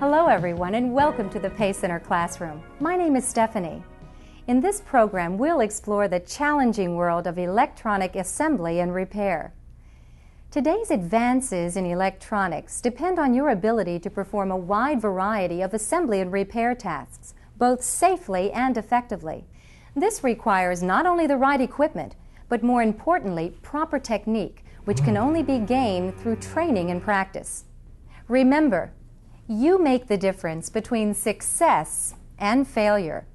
Hello everyone and welcome to the PACE Center classroom. My name is Stephanie. In this program we'll explore the challenging world of electronic assembly and repair. Today's advances in electronics depend on your ability to perform a wide variety of assembly and repair tasks, both safely and effectively. This requires not only the right equipment, but more importantly, proper technique, which can only be gained through training and practice. Remember, you make the difference between success and failure.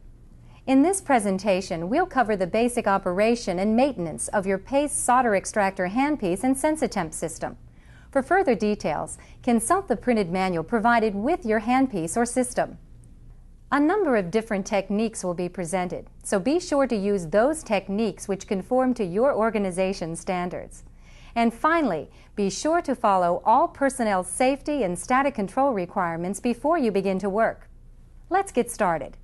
In this presentation, we'll cover the basic operation and maintenance of your PACE solder extractor handpiece and SensiTemp system. For further details, consult the printed manual provided with your handpiece or system. A number of different techniques will be presented, so be sure to use those techniques which conform to your organization's standards. And finally, be sure to follow all personnel safety and static control requirements before you begin to work. Let's get started.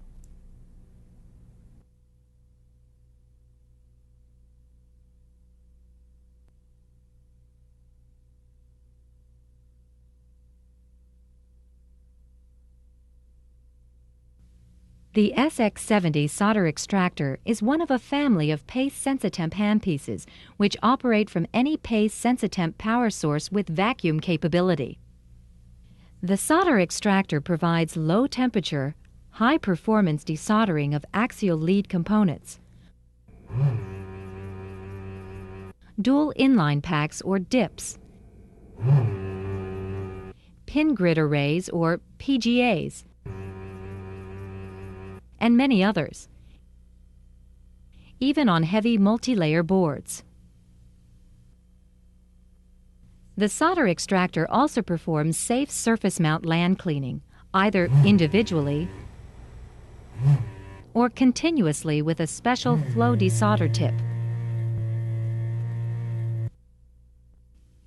The SX-70 solder extractor is one of a family of PACE SensiTemp handpieces which operate from any PACE SensiTemp power source with vacuum capability. The solder extractor provides low-temperature, high-performance desoldering of axial lead components, dual inline packs or DIPs, pin grid arrays or PGAs, and many others, even on heavy multi-layer boards. The solder extractor also performs safe surface mount land cleaning, either individually or continuously with a special flow desolder tip.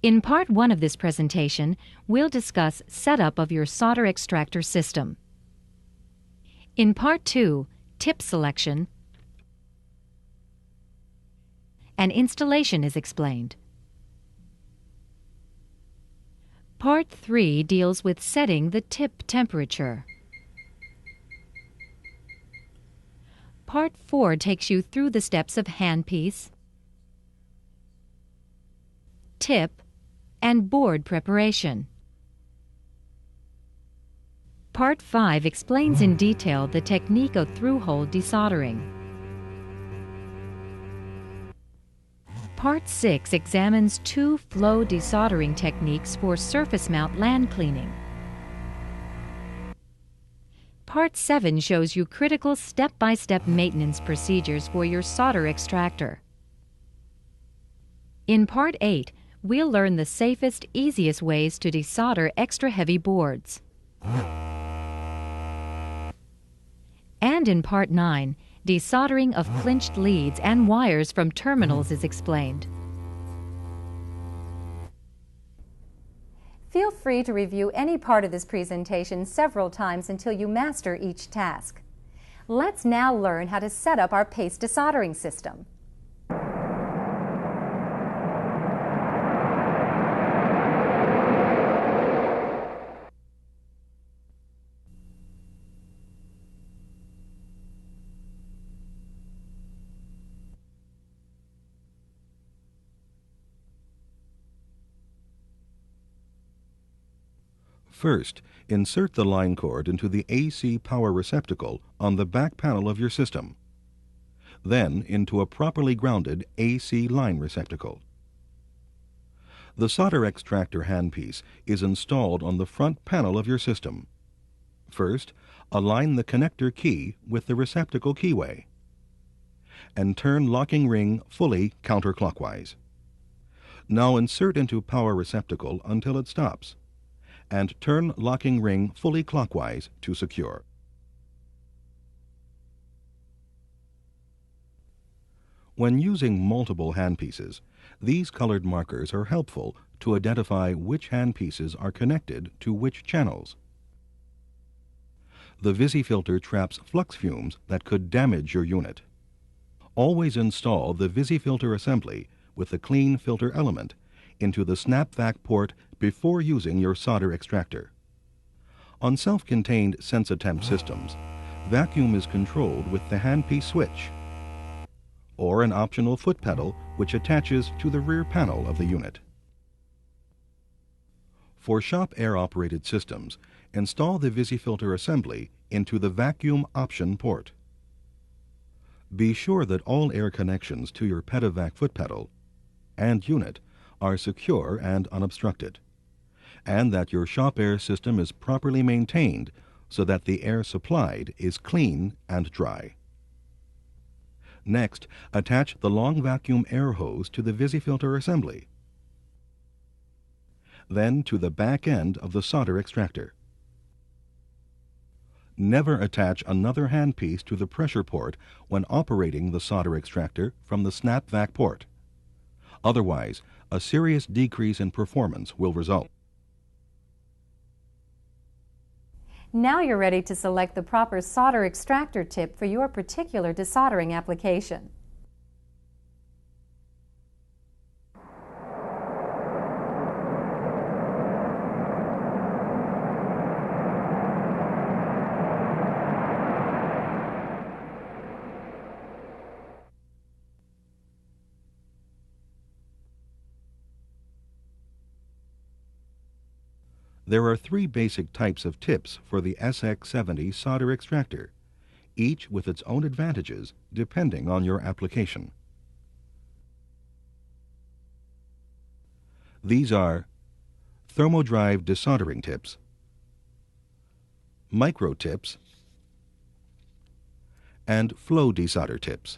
In part 1 of this presentation, we'll discuss setup of your solder extractor system. In Part 2, tip selection and installation is explained. Part 3 deals with setting the tip temperature. Part 4 takes you through the steps of handpiece, tip, and board preparation. Part 5 explains in detail the technique of through-hole desoldering. Part 6 examines 2 flow desoldering techniques for surface mount land cleaning. Part 7 shows you critical step-by-step maintenance procedures for your solder extractor. In Part 8, we'll learn the safest, easiest ways to desolder extra heavy boards. And in Part 9, desoldering of clinched leads and wires from terminals is explained. Feel free to review any part of this presentation several times until you master each task. Let's now learn how to set up our PACE desoldering system. First, insert the line cord into the AC power receptacle on the back panel of your system. Then into a properly grounded AC line receptacle. The solder extractor handpiece is installed on the front panel of your system. First, align the connector key with the receptacle keyway and turn locking ring fully counterclockwise. Now insert into power receptacle until it stops, and turn locking ring fully clockwise to secure. When using multiple handpieces, these colored markers are helpful to identify which handpieces are connected to which channels. The VisiFilter traps flux fumes that could damage your unit. Always install the VisiFilter assembly with the clean filter element into the snap vac port before using your solder extractor. On self-contained Sensitemp systems, vacuum is controlled with the handpiece switch or an optional foot pedal which attaches to the rear panel of the unit. For shop air-operated systems, install the VisiFilter assembly into the vacuum option port. Be sure that all air connections to your Pedivac foot pedal and unit are secure and unobstructed, and that your shop air system is properly maintained so that the air supplied is clean and dry. Next, attach the long vacuum air hose to the VisiFilter assembly, then to the back end of the solder extractor. Never attach another handpiece to the pressure port when operating the solder extractor from the snap vac port. Otherwise, a serious decrease in performance will result. Now you're ready to select the proper solder extractor tip for your particular desoldering application. There are three basic types of tips for the SX-70 solder extractor, each with its own advantages depending on your application. These are thermodrive desoldering tips, micro tips, and flow desolder tips.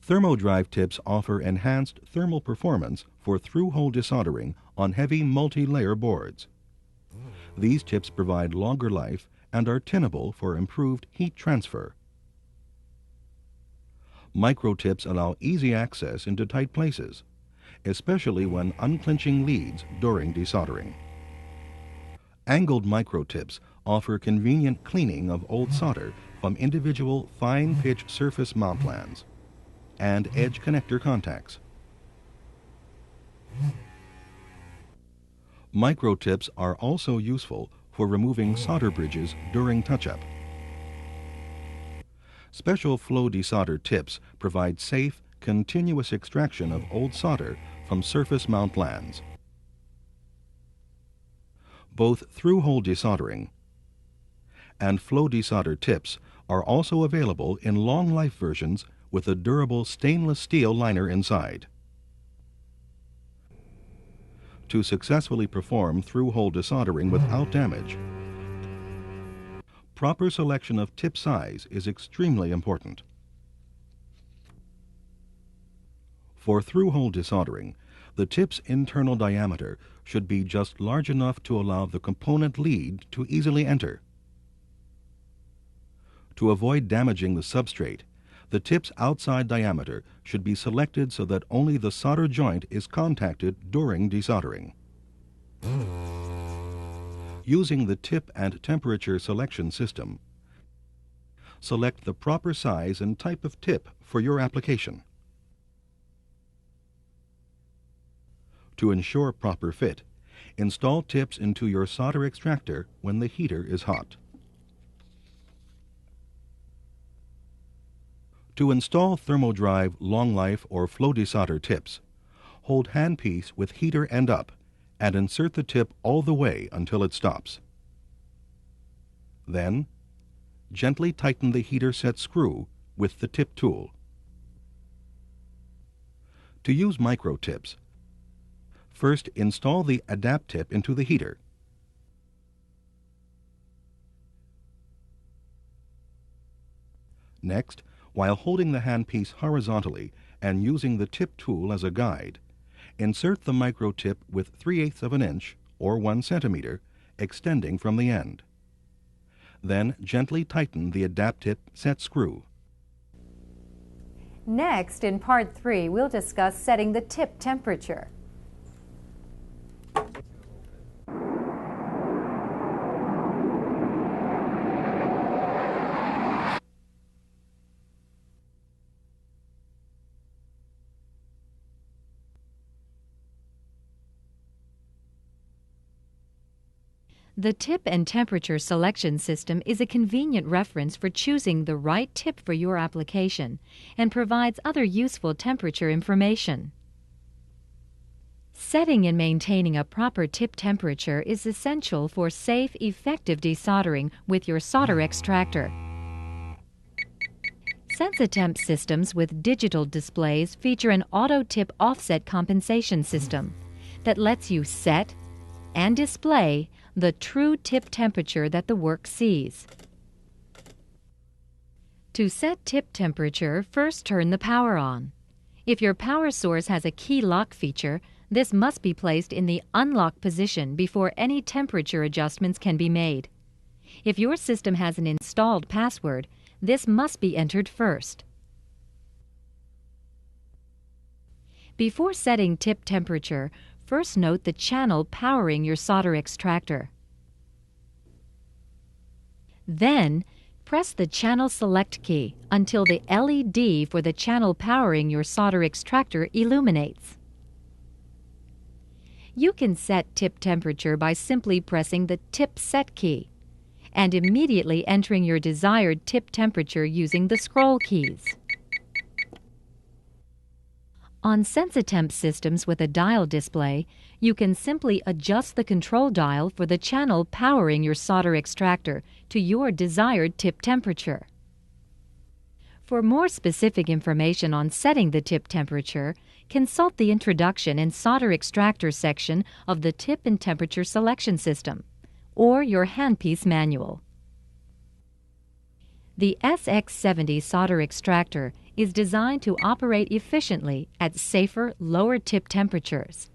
Thermodrive tips offer enhanced thermal performance for through-hole desoldering on heavy multi-layer boards. These tips provide longer life and are tinnable for improved heat transfer. Micro tips allow easy access into tight places, especially when unclinching leads during desoldering. Angled micro tips offer convenient cleaning of old solder from individual fine-pitch surface mount lands and edge connector contacts. Micro tips are also useful for removing solder bridges during touch-up. Special flow desolder tips provide safe, continuous extraction of old solder from surface mount lands. Both through-hole desoldering and flow desolder tips are also available in long-life versions with a durable stainless steel liner inside. To successfully perform through-hole desoldering without damage, proper selection of tip size is extremely important. For through-hole desoldering, the tip's internal diameter should be just large enough to allow the component lead to easily enter. To avoid damaging the substrate, the tip's outside diameter should be selected so that only the solder joint is contacted during desoldering. Using the tip and temperature selection system, select the proper size and type of tip for your application. To ensure proper fit, install tips into your solder extractor when the heater is hot. To install thermodrive, long life, or flow desolder tips, hold handpiece with heater end up and insert the tip all the way until it stops. Then, gently tighten the heater set screw with the tip tool. To use micro tips, first install the adapt tip into the heater. Next, while holding the handpiece horizontally and using the tip tool as a guide, insert the micro tip with 3/8 of an inch or 1 centimeter extending from the end. Then gently tighten the adapt tip set screw. Next, in Part 3, we'll discuss setting the tip temperature. The tip and temperature selection system is a convenient reference for choosing the right tip for your application and provides other useful temperature information. Setting and maintaining a proper tip temperature is essential for safe, effective desoldering with your Sodr-X-Tractor. Sensitemp systems with digital displays feature an auto-tip offset compensation system that lets you set and display the true tip temperature that the work sees. To set tip temperature, first turn the power on. If your power source has a key lock feature, this must be placed in the unlock position before any temperature adjustments can be made. If your system has an installed password, this must be entered first. Before setting tip temperature, first note the channel powering your Sodr-X-Tractor. Then, press the Channel Select key until the LED for the channel powering your Sodr-X-Tractor illuminates. You can set tip temperature by simply pressing the Tip Set key and immediately entering your desired tip temperature using the scroll keys. On Sensitemp systems with a dial display, you can simply adjust the control dial for the channel powering your Sodr-X-Tractor to your desired tip temperature. For more specific information on setting the tip temperature, consult the Introduction and Sodr-X-Tractor section of the Tip and Temperature Selection System, or your Handpiece manual. The SX-70 Sodr-X-Tractor is designed to operate efficiently at safer, lower tip temperatures.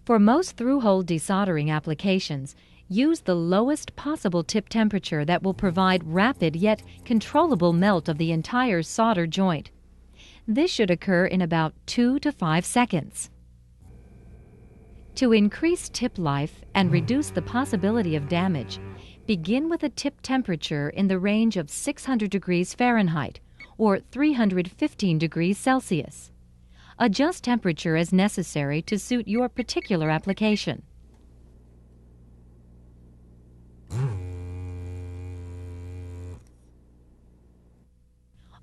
For most through-hole desoldering applications, use the lowest possible tip temperature that will provide rapid yet controllable melt of the entire solder joint. This should occur in about 2 to 5 seconds. To increase tip life and reduce the possibility of damage, begin with a tip temperature in the range of 600 degrees Fahrenheit or 315 degrees Celsius. Adjust temperature as necessary to suit your particular application.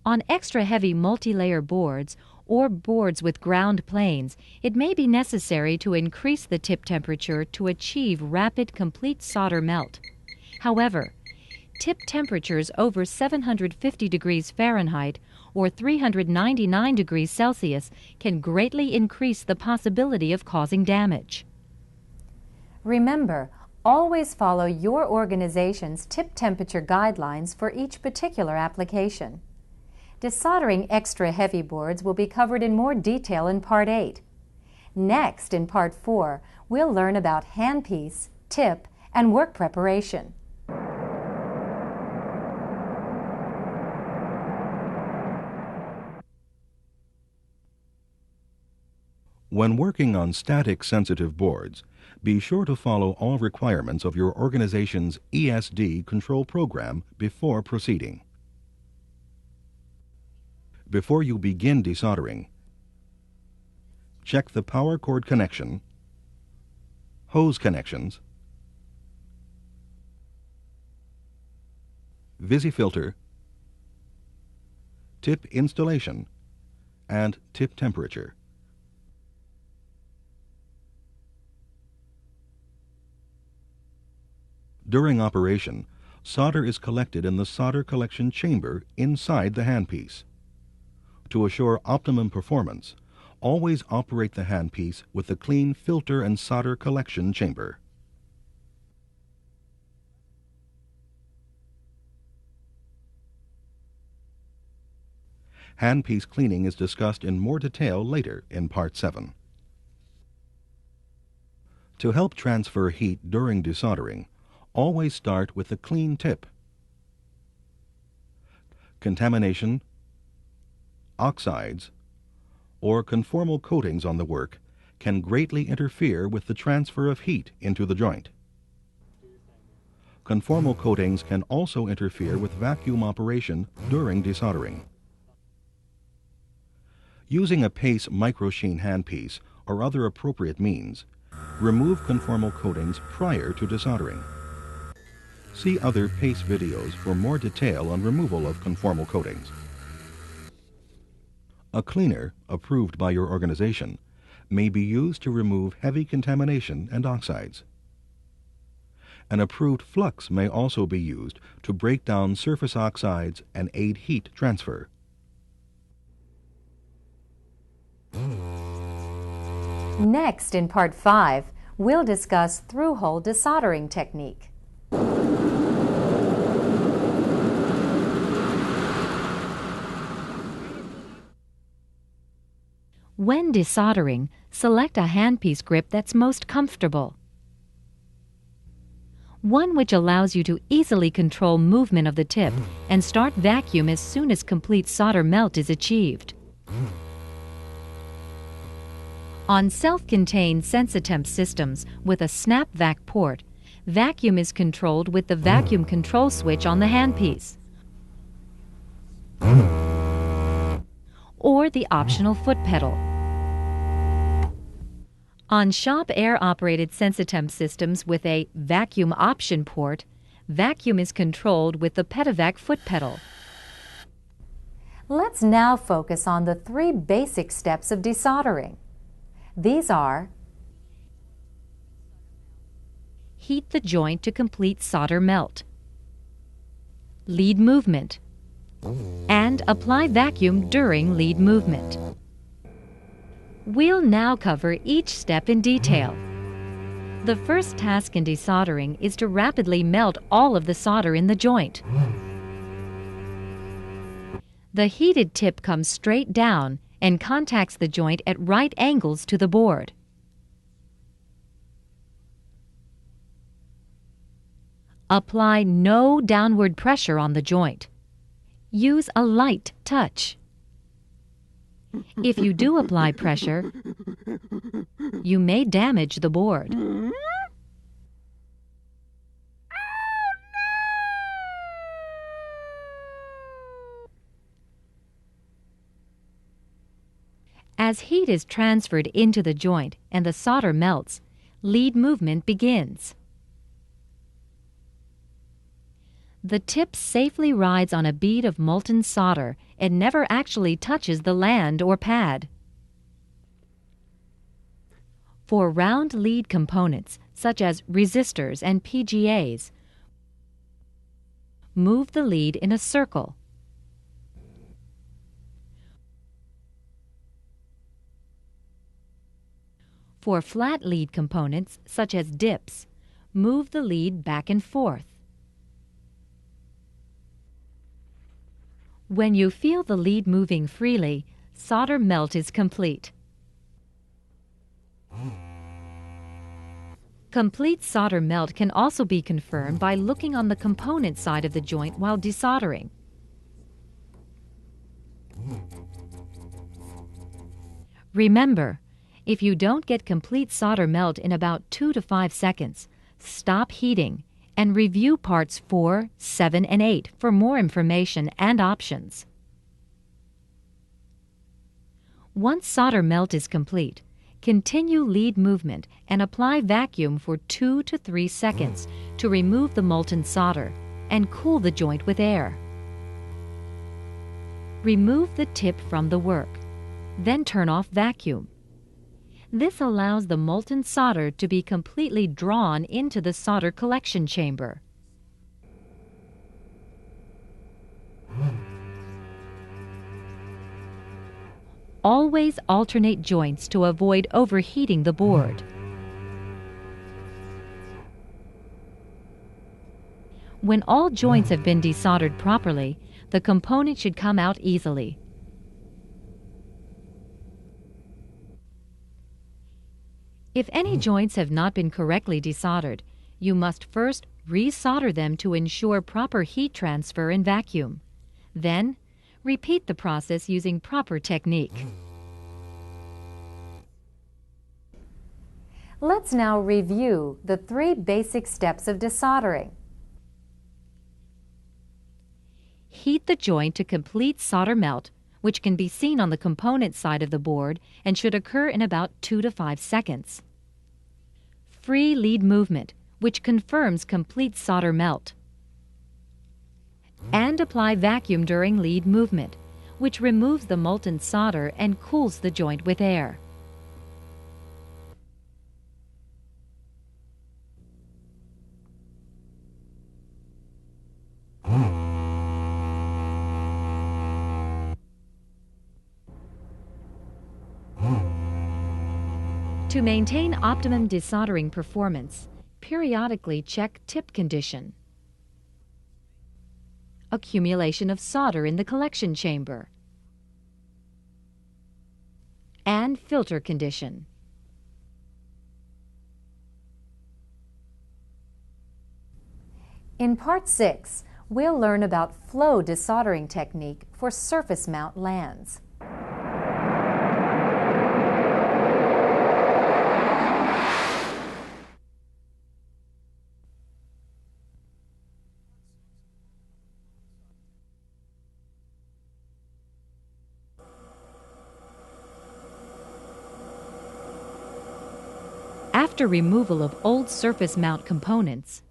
On extra heavy multi-layer boards or boards with ground planes, it may be necessary to increase the tip temperature to achieve rapid, complete solder melt. However, tip temperatures over 750 degrees Fahrenheit or 399 degrees Celsius can greatly increase the possibility of causing damage. Remember, always follow your organization's tip temperature guidelines for each particular application. Desoldering extra heavy boards will be covered in more detail in Part 8. Next, in Part 4, we'll learn about handpiece, tip, and work preparation. When working on static sensitive boards, be sure to follow all requirements of your organization's ESD control program before proceeding. Before you begin desoldering, check the power cord connection, hose connections, VisiFilter, tip installation, and tip temperature. During operation, solder is collected in the solder collection chamber inside the handpiece. To assure optimum performance, always operate the handpiece with the clean filter and solder collection chamber. Handpiece cleaning is discussed in more detail later in Part 7. To help transfer heat during desoldering, always start with the clean tip. Contamination, oxides, or conformal coatings on the work can greatly interfere with the transfer of heat into the joint. Conformal coatings can also interfere with vacuum operation during desoldering. Using a Pace microsheen handpiece or other appropriate means, remove conformal coatings prior to desoldering. See other PACE videos for more detail on removal of conformal coatings. A cleaner, approved by your organization, may be used to remove heavy contamination and oxides. An approved flux may also be used to break down surface oxides and aid heat transfer. Next, in Part 5, we'll discuss through-hole desoldering technique. When desoldering, select a handpiece grip that's most comfortable. One which allows you to easily control movement of the tip and start vacuum as soon as complete solder melt is achieved. On self-contained SensiTemp systems with a snap vac port, vacuum is controlled with the vacuum control switch on the handpiece or the optional foot pedal. On shop air-operated SensiTemp systems with a vacuum option port, vacuum is controlled with the Pedivac foot pedal. Let's now focus on the 3 basic steps of desoldering. These are: heat the joint to complete solder melt, lead movement, and apply vacuum during lead movement. We'll now cover each step in detail. The first task in desoldering is to rapidly melt all of the solder in the joint. The heated tip comes straight down and contacts the joint at right angles to the board. Apply no downward pressure on the joint. Use a light touch. If you do apply pressure, you may damage the board. As heat is transferred into the joint and the solder melts, lead movement begins. The tip safely rides on a bead of molten solder and never actually touches the land or pad. For round lead components, such as resistors and PGAs, move the lead in a circle. For flat lead components, such as dips, move the lead back and forth. When you feel the lead moving freely, solder melt is complete. Complete solder melt can also be confirmed by looking on the component side of the joint while desoldering. Remember, if you don't get complete solder melt in about 2 to 5 seconds, stop heating and review parts 4, 7, and 8 for more information and options. Once solder melt is complete, continue lead movement and apply vacuum for 2 to 3 seconds to remove the molten solder and cool the joint with air. Remove the tip from the work, then turn off vacuum. This allows the molten solder to be completely drawn into the solder collection chamber. Always alternate joints to avoid overheating the board. When all joints have been desoldered properly, the component should come out easily. If any joints have not been correctly desoldered, you must first resolder them to ensure proper heat transfer and vacuum. Then, repeat the process using proper technique. Let's now review the 3 basic steps of desoldering. Heat the joint to complete solder melt, which can be seen on the component side of the board and should occur in about 2 to 5 seconds. free lead movement, which confirms complete solder melt. And apply vacuum during lead movement, which removes the molten solder and cools the joint with air. To maintain optimum desoldering performance, periodically check tip condition, accumulation of solder in the collection chamber, and filter condition. In Part 6, we'll learn about flow desoldering technique for surface mount lands. After removal of old surface mount components,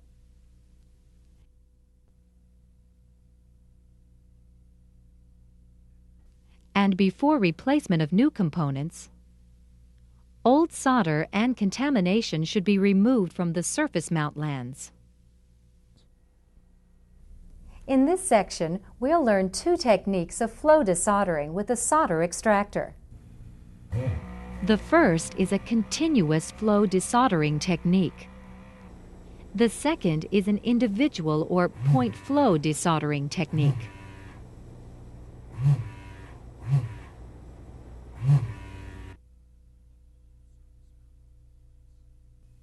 and before replacement of new components, old solder and contamination should be removed from the surface mount lands. In this section, we'll learn two techniques of flow desoldering with a solder extractor. The first is a continuous flow desoldering technique. The second is an individual or point flow desoldering technique.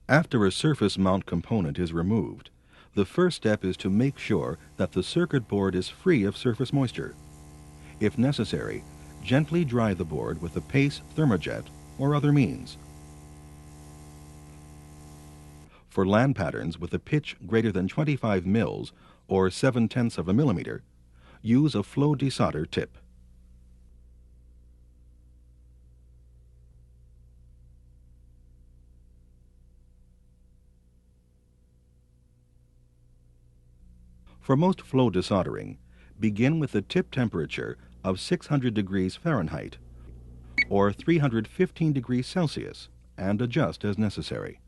After a surface mount component is removed, the first step is to make sure that the circuit board is free of surface moisture. If necessary, gently dry the board with a paste thermojet or other means. For land patterns with a pitch greater than 25 mils or 7/10 of a millimeter, use a flow desolder tip. For most flow desoldering, begin with a tip temperature of 600 degrees Fahrenheit or 315 degrees Celsius and adjust as necessary.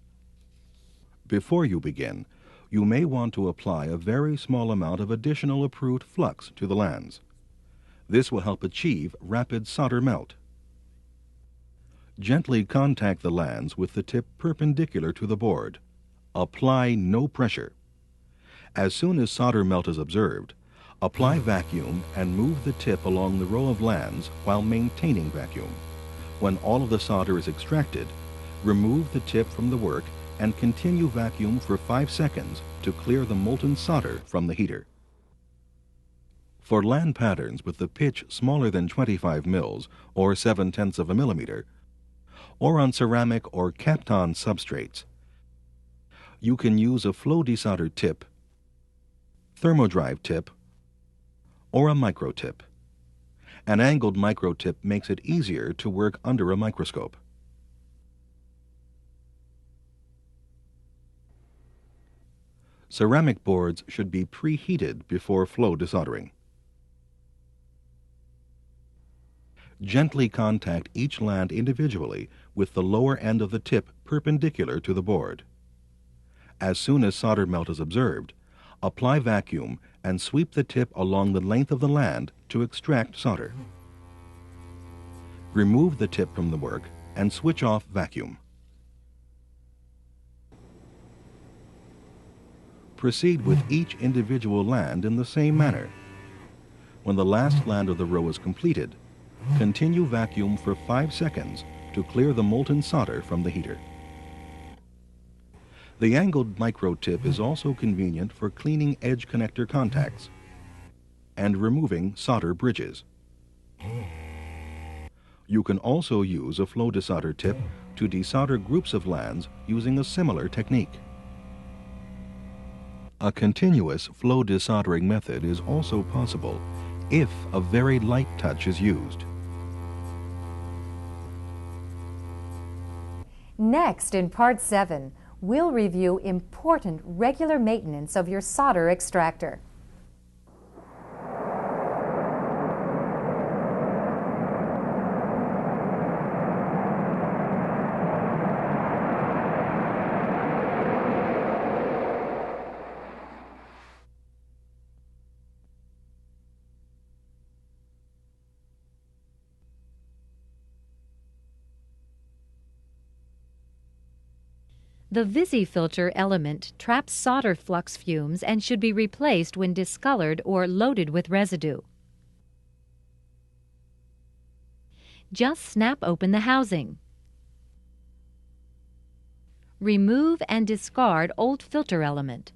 Before you begin, you may want to apply a very small amount of additional approved flux to the lands. This will help achieve rapid solder melt. Gently contact the lands with the tip perpendicular to the board. Apply no pressure. As soon as solder melt is observed, apply vacuum and move the tip along the row of lands while maintaining vacuum. When all of the solder is extracted, remove the tip from the work and continue vacuum for 5 seconds to clear the molten solder from the heater. For land patterns with the pitch smaller than 25 mils or 7/10 of a millimeter, or on ceramic or Kapton substrates, you can use a flow desolder tip, thermodrive tip, or a micro tip. An angled micro tip makes it easier to work under a microscope. Ceramic boards should be preheated before flow desoldering. Gently contact each land individually with the lower end of the tip perpendicular to the board. As soon as solder melt is observed, apply vacuum and sweep the tip along the length of the land to extract solder. Remove the tip from the work and switch off vacuum. Proceed with each individual land in the same manner. When the last land of the row is completed, continue vacuum for 5 seconds to clear the molten solder from the heater. The angled micro tip is also convenient for cleaning edge connector contacts and removing solder bridges. You can also use a flow desolder tip to desolder groups of lands using a similar technique. A continuous flow desoldering method is also possible if a very light touch is used. Next, in Part 7, we'll review important regular maintenance of your solder extractor. The VisiFilter element traps solder flux fumes and should be replaced when discolored or loaded with residue. Just snap open the housing. Remove and discard old filter element.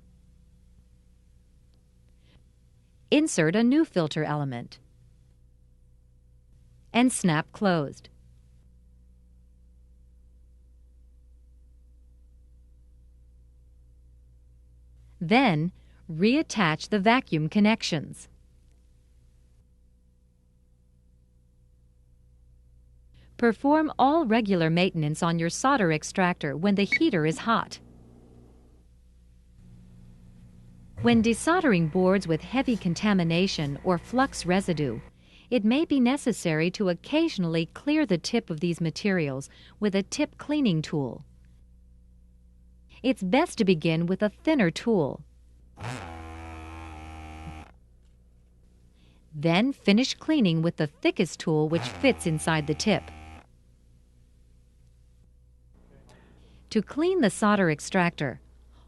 Insert a new filter element. And snap closed. Then, reattach the vacuum connections. Perform all regular maintenance on your solder extractor when the heater is hot. When desoldering boards with heavy contamination or flux residue, it may be necessary to occasionally clear the tip of these materials with a tip cleaning tool. It's best to begin with a thinner tool. Then finish cleaning with the thickest tool which fits inside the tip. To clean the solder extractor,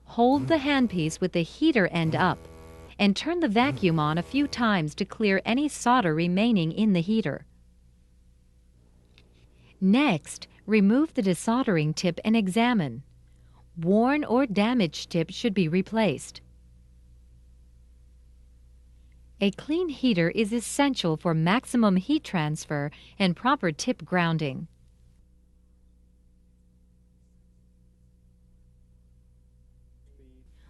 hold the handpiece with the heater end up and turn the vacuum on a few times to clear any solder remaining in the heater. Next, remove the desoldering tip and examine. Worn or damaged tips should be replaced. A clean heater is essential for maximum heat transfer and proper tip grounding.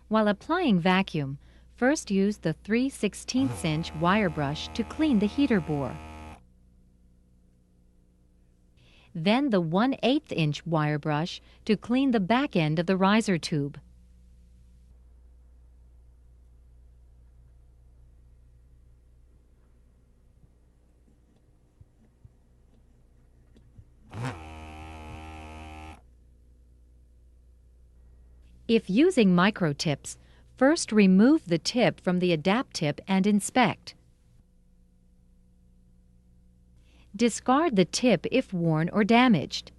While applying vacuum, first use the 3/16" wire brush to clean the heater bore. Then the 1/8" wire brush to clean the back end of the riser tube. If using microtips, first remove the tip from the adapt tip and inspect. Discard the tip if worn or damaged.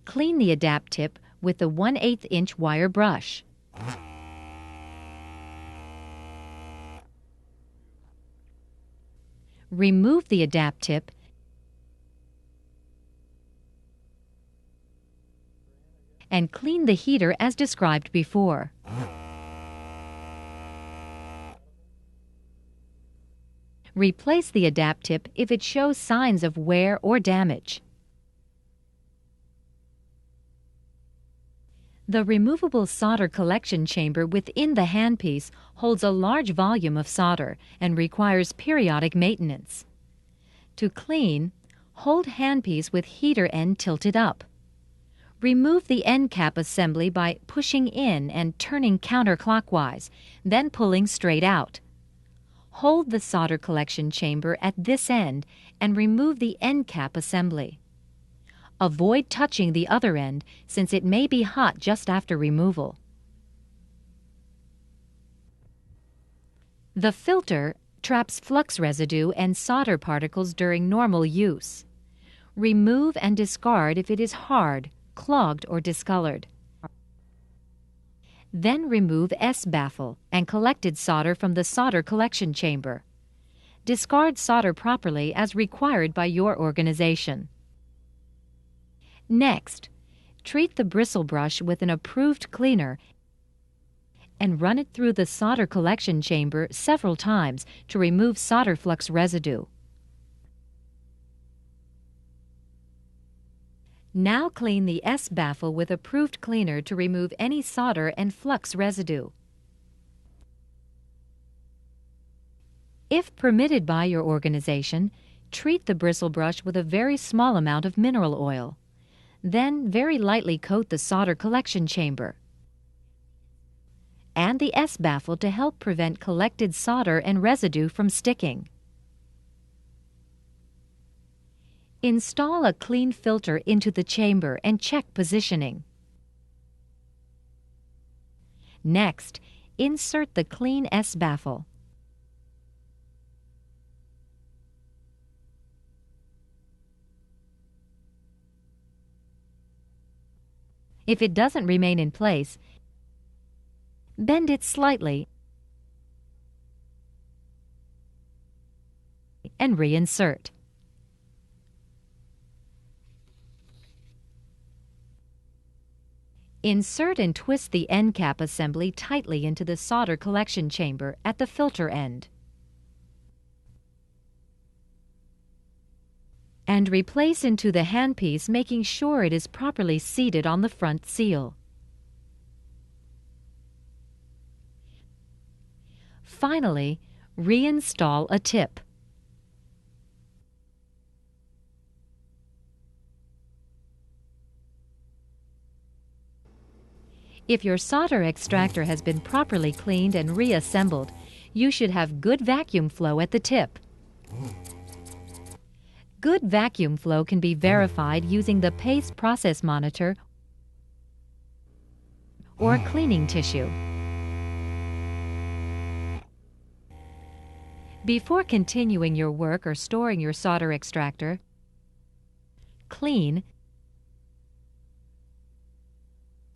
Clean the adapt tip with the 1/8" wire brush. Remove the adapt tip and clean the heater as described before. Replace the adapt tip if it shows signs of wear or damage. The removable solder collection chamber within the handpiece holds a large volume of solder and requires periodic maintenance. To clean, hold handpiece with heater end tilted up. Remove the end cap assembly by pushing in and turning counterclockwise, then pulling straight out. Hold the solder collection chamber at this end and remove the end cap assembly. Avoid touching the other end since it may be hot just after removal. The filter traps flux residue and solder particles during normal use. Remove and discard if it is hard, clogged, or discolored. Then remove S-baffle and collected solder from the solder collection chamber. Discard solder properly as required by your organization. Next, treat the bristle brush with an approved cleaner and run it through the solder collection chamber several times to remove solder flux residue. Now clean the S-baffle with approved cleaner to remove any solder and flux residue. If permitted by your organization, Treat the bristle brush with a very small amount of mineral oil. Then very lightly coat the solder collection chamber and the S-baffle to help prevent collected solder and residue from sticking. Install a clean filter into the chamber and check positioning. Next, insert the clean S-baffle. If it doesn't remain in place, bend it slightly and reinsert. Insert and twist the end cap assembly tightly into the solder collection chamber at the filter end. And replace into the handpiece, making sure it is properly seated on the front seal. Finally, reinstall a tip. If your solder extractor has been properly cleaned and reassembled, you should have good vacuum flow at the tip. Good vacuum flow can be verified using the PACE process monitor or cleaning tissue. Before continuing your work or storing your solder extractor, clean,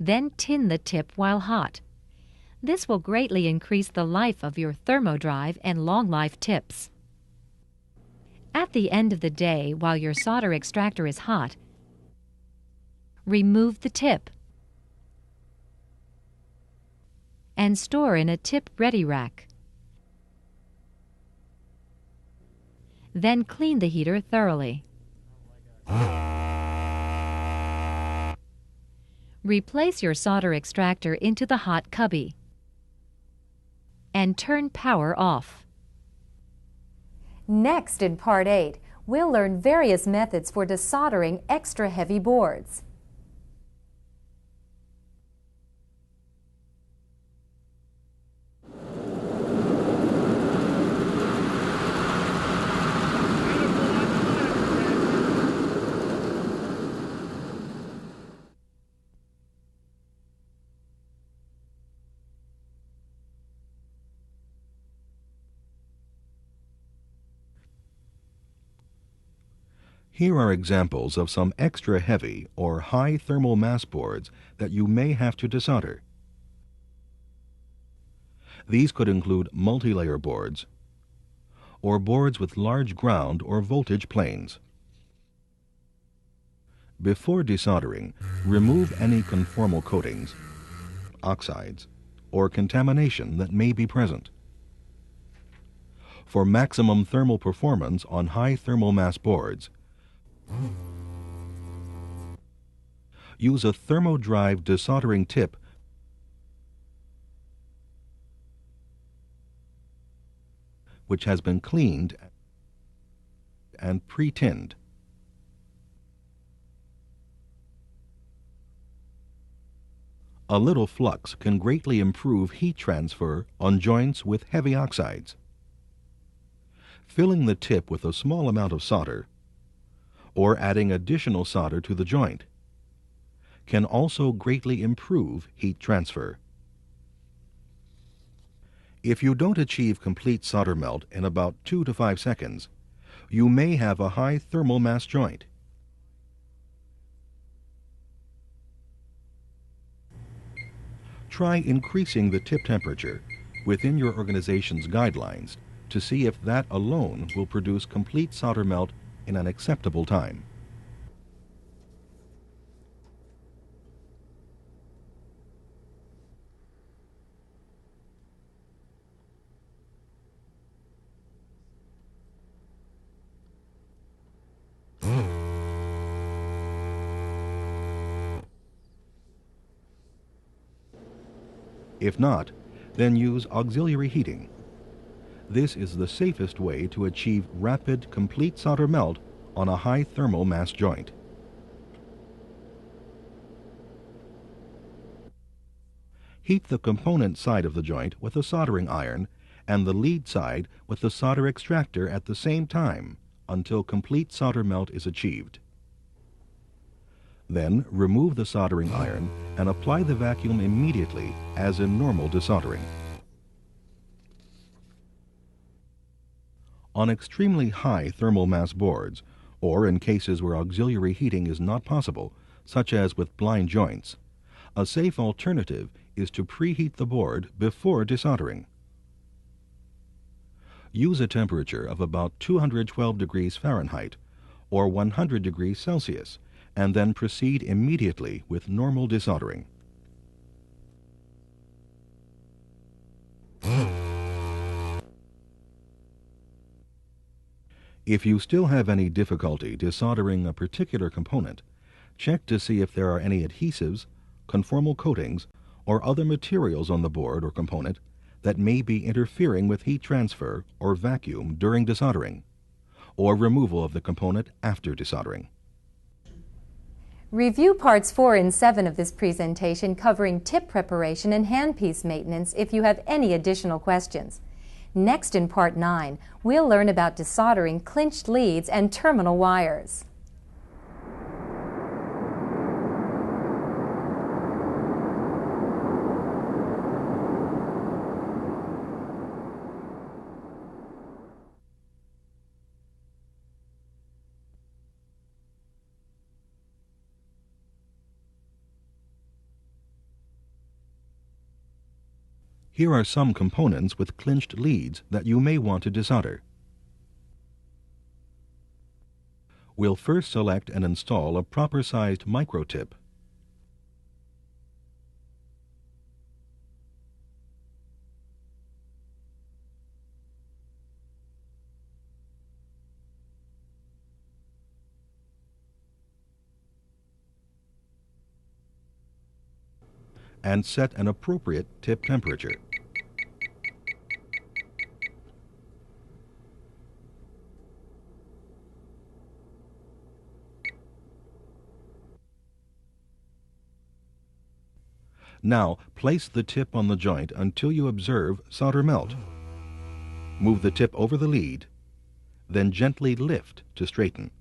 then tin the tip while hot. This will greatly increase the life of your thermodrive and long-life tips. At the end of the day, while your solder extractor is hot, remove the tip and store in a tip-ready rack. Then clean the heater thoroughly. Replace your solder extractor into the hot cubby and turn power off. Next, in Part 8, we'll learn various methods for desoldering extra heavy boards. Here are examples of some extra heavy or high thermal mass boards that you may have to desolder. These could include multi-layer boards or boards with large ground or voltage planes. Before desoldering, remove any conformal coatings, oxides, or contamination that may be present. For maximum thermal performance on high thermal mass boards, use a thermodrive desoldering tip which has been cleaned and pre-tinned. A little flux can greatly improve heat transfer on joints with heavy oxides. Filling the tip with a small amount of solder or adding additional solder to the joint can also greatly improve heat transfer. If you don't achieve complete solder melt in about 2 to 5 seconds, you may have a high thermal mass joint. Try increasing the tip temperature within your organization's guidelines to see if that alone will produce complete solder melt in an acceptable time. If not, then use auxiliary heating. This is the safest way to achieve rapid, complete solder melt on a high thermal mass joint. Heat the component side of the joint with a soldering iron and the lead side with the solder extractor at the same time until complete solder melt is achieved. Then remove the soldering iron and apply the vacuum immediately as in normal desoldering. On extremely high thermal mass boards, or in cases where auxiliary heating is not possible, such as with blind joints, a safe alternative is to preheat the board before desoldering. Use a temperature of about 212 degrees Fahrenheit or 100 degrees Celsius and then proceed immediately with normal desoldering. If you still have any difficulty desoldering a particular component, check to see if there are any adhesives, conformal coatings, or other materials on the board or component that may be interfering with heat transfer or vacuum during desoldering, or removal of the component after desoldering. Review parts 4 and 7 of this presentation covering tip preparation and handpiece maintenance if you have any additional questions. Next in part 9, we'll learn about desoldering clinched leads and terminal wires. Here are some components with clinched leads that you may want to desolder. We'll first select and install a proper-sized micro-tip. And set an appropriate tip temperature. Now, place the tip on the joint until you observe solder melt. Move the tip over the lead, then gently lift to straighten.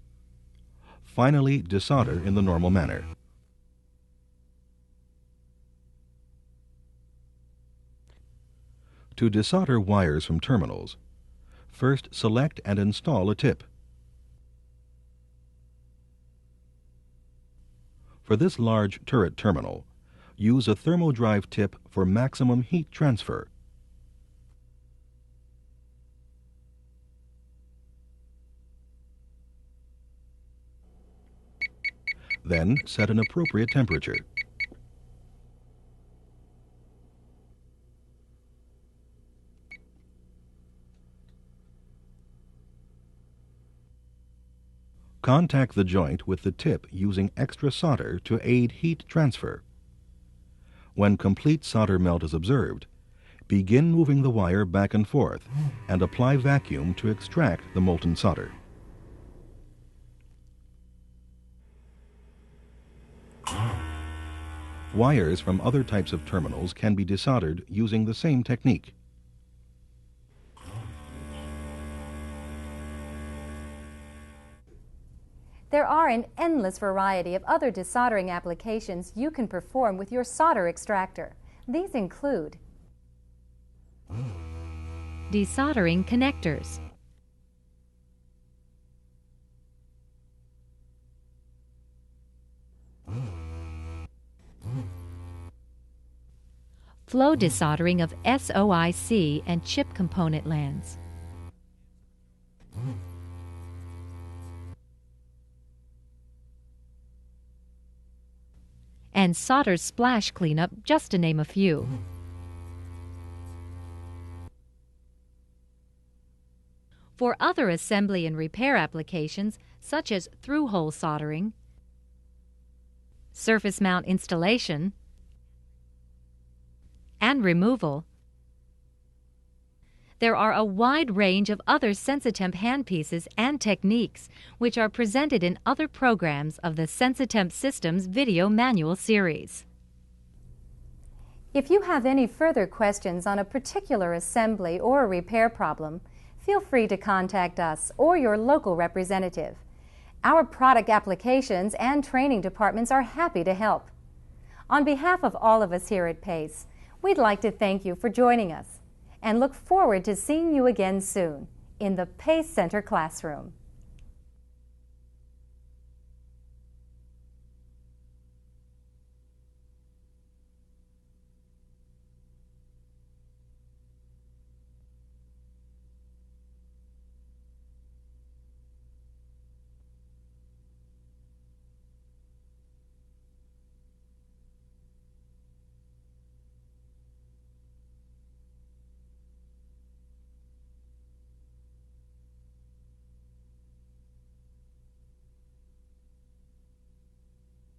Finally, desolder in the normal manner. To desolder wires from terminals, first select and install a tip. For this large turret terminal, use a thermodrive tip for maximum heat transfer. Then set an appropriate temperature. Contact the joint with the tip using extra solder to aid heat transfer. When complete solder melt is observed, begin moving the wire back and forth and apply vacuum to extract the molten solder. Wires from other types of terminals can be desoldered using the same technique. There are an endless variety of other desoldering applications you can perform with your solder extractor. These include desoldering connectors, flow desoldering of SOIC and chip component lands, and solder splash cleanup, just to name a few. For other assembly and repair applications, such as through-hole soldering, surface mount installation, and removal, There are a wide range of other Sensitemp handpieces and techniques, which are presented in other programs of the Sensitemp Systems video manual series. If you have any further questions on a particular assembly or repair problem, feel free to contact us or your local representative. Our product applications and training departments are happy to help. On behalf of all of us here at PACE, we'd like to thank you for joining us and look forward to seeing you again soon in the PACE Center classroom.